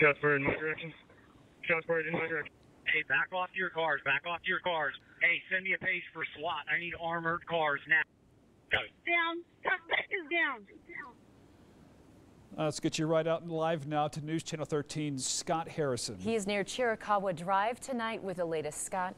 Shots fired in my direction. Shots fired in my direction. Hey, back off to your cars. Back off to your cars. Hey, send me a page for SWAT. I need armored cars now. Got it. Down. Suspect is down. Let's get you right out live now to News Channel 13's Scott Harrison. He is near Chiricahua Drive tonight with the latest. Scott.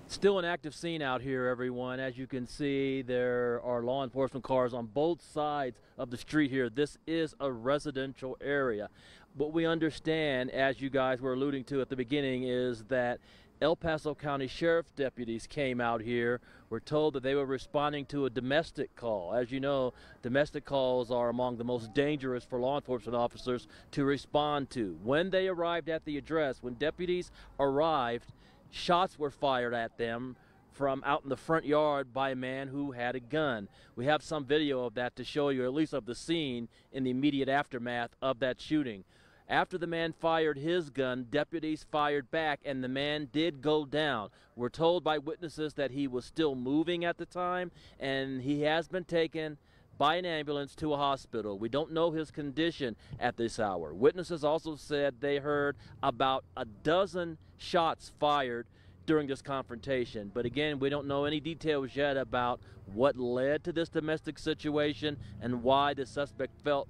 Still an active scene out here, everyone. As you can see, there are law enforcement cars on both sides of the street here. This is a residential area. What we understand, as you guys were alluding to at the beginning, is that El Paso County Sheriff's deputies came out here. We're told that they were responding to a domestic call. As you know, domestic calls are among the most dangerous for law enforcement officers to respond to. When they arrived at the address, when deputies arrived, shots were fired at them from out in the front yard by a man who had a gun. We have some video of that to show you, at least of the scene in the immediate aftermath of that shooting. After the man fired his gun, deputies fired back, and the man did go down. We're told by witnesses that he was still moving at the time, and he has been taken by an ambulance to a hospital. We don't know his condition at this hour. Witnesses also said they heard about a dozen shots fired during this confrontation. But again, we don't know any details yet about what led to this domestic situation and why the suspect felt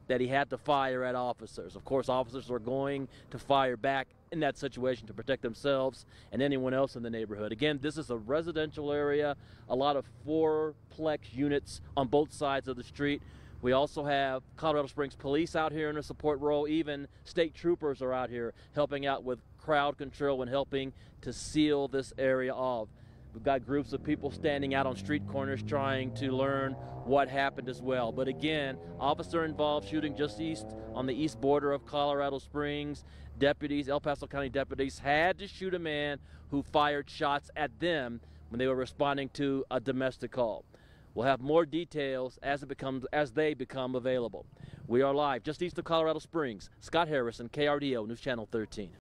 that he had to fire at officers. Of course, officers are going to fire back in that situation to protect themselves and anyone else in the neighborhood. Again, this is a residential area, a lot of fourplex units on both sides of the street. We also have Colorado Springs police out here in a support role. Even state troopers are out here helping out with crowd control and helping to seal this area off. We've got groups of people standing out on street corners trying to learn what happened as well. But again, officer-involved shooting just east on the east border of Colorado Springs. Deputies, El Paso County deputies, had to shoot a man who fired shots at them when they were responding to a domestic call. We'll have more details as they become available. We are live just east of Colorado Springs. Scott Harrison, KRDO News Channel 13.